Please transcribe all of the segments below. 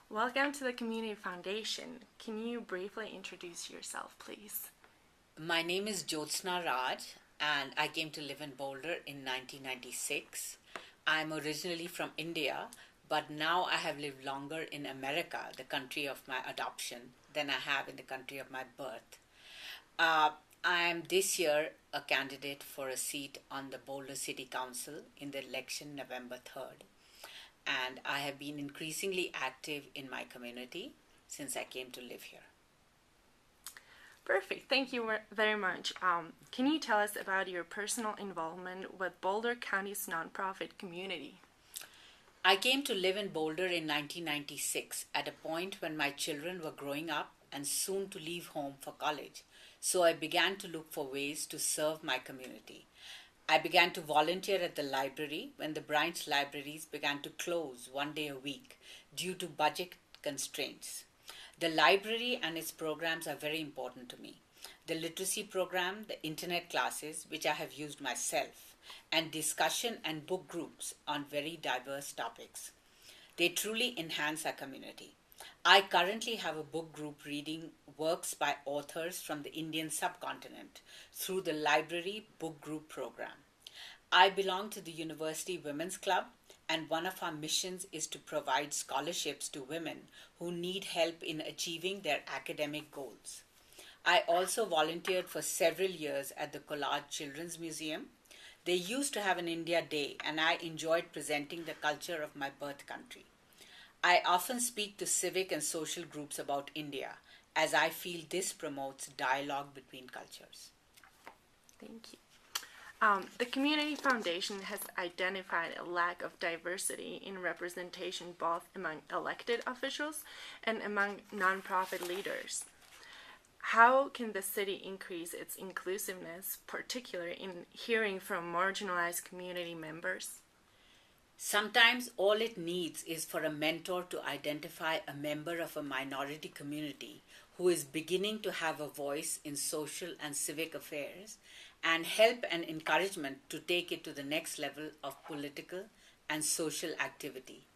Welcome to the Community Foundation. Can you briefly introduce yourself, please? My name is Joytsna Raj, and I came to live in Boulder in 1996. I'm originally from India, but now I have lived longer in America, the country of my adoption, than I have in the country of my birth. Uh, I'm this year a candidate for a seat on the Boulder City Council in the election November 3rd, and I have been increasingly active in my community since I came to live here. Perfect. Thank you very much. Can you tell us about your personal involvement with Boulder County's nonprofit community? I came to live in Boulder in 1996 at a point when my children were growing up and soon to leave home for college. So I began to look for ways to serve my community. I began to volunteer at the library when the branch libraries began to close one day a week due to budget constraints. The library and its programs are very important to me. The literacy program, the internet classes, which I have used myself, and discussion and book groups on very diverse topics. They truly enhance our community. I currently have a book group reading works by authors from the Indian subcontinent through the library book group program. I belong to the University Women's Club, and one of our missions is to provide scholarships to women who need help in achieving their academic goals. I also volunteered for several years at the Collage Children's Museum. They used to have an India Day, and I enjoyed presenting the culture of my birth country. I often speak to civic and social groups about India, as I feel this promotes dialogue between cultures. Thank you. The Community Foundation has identified a lack of diversity in representation both among elected officials and among nonprofit leaders. How can the city increase its inclusiveness, particularly in hearing from marginalized community members? Sometimes all it needs is for a mentor to identify a member of a minority community who is beginning to have a voice in social and civic affairs and help and encouragement to take it to the next level of political and social activity.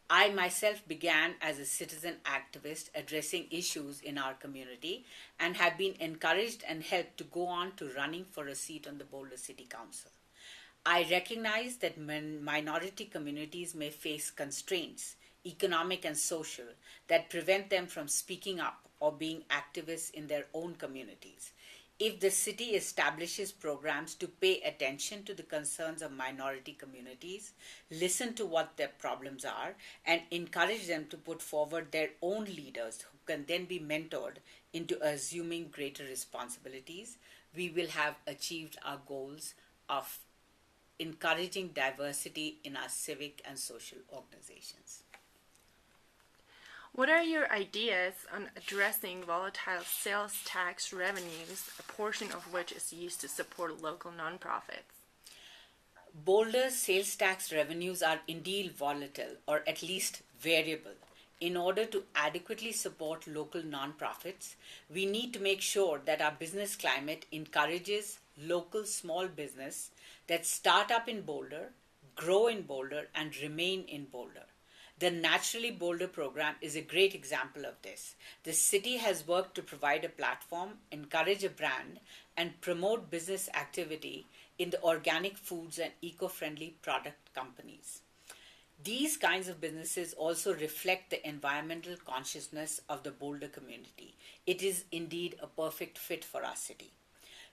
I myself began as a citizen activist addressing issues in our community and have been encouraged and helped to go on to running for a seat on the Boulder City Council. I recognize that minority communities may face constraints, economic and social, that prevent them from speaking up or being activists in their own communities. If the city establishes programs to pay attention to the concerns of minority communities, listen to what their problems are, and encourage them to put forward their own leaders who can then be mentored into assuming greater responsibilities, we will have achieved our goals of encouraging diversity in our civic and social organizations. What are your ideas on addressing volatile sales tax revenues, a portion of which is used to support local nonprofits? Boulder's sales tax revenues are indeed volatile or at least variable. In order to adequately support local nonprofits, we need to make sure that our business climate encourages local small business that start up in Boulder, grow in Boulder, and remain in Boulder. The Naturally Boulder program is a great example of this. The city has worked to provide a platform, encourage a brand, and promote business activity in the organic foods and eco-friendly product companies. These kinds of businesses also reflect the environmental consciousness of the Boulder community. It is indeed a perfect fit for our city.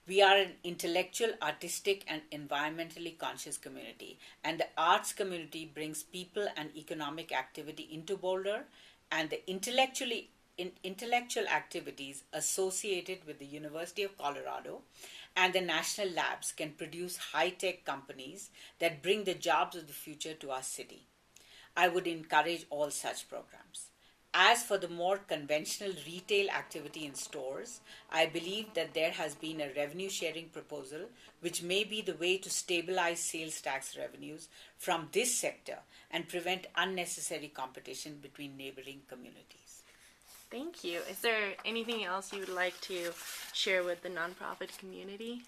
We are an intellectual, artistic, and environmentally conscious community, and the arts community brings people and economic activity into Boulder, and the intellectual activities associated with the University of Colorado and the national labs can produce high-tech companies that bring the jobs of the future to our city. I would encourage all such programs. As for the more conventional retail activity in stores, I believe that there has been a revenue sharing proposal which may be the way to stabilize sales tax revenues from this sector and prevent unnecessary competition between neighboring communities. Thank you. Is there anything else you would like to share with the nonprofit community?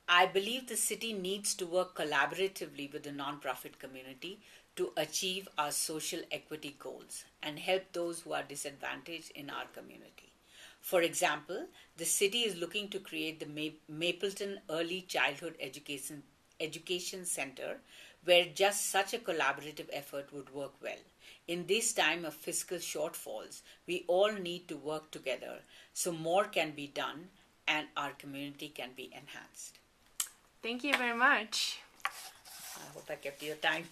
I believe the city needs to work collaboratively with the nonprofit community to achieve our social equity goals and help those who are disadvantaged in our community. For example, the city is looking to create the Mapleton Early Childhood Education Center, where just such a collaborative effort would work well. In this time of fiscal shortfalls, we all need to work together so more can be done and our community can be enhanced. Thank you very much. I hope I kept your time.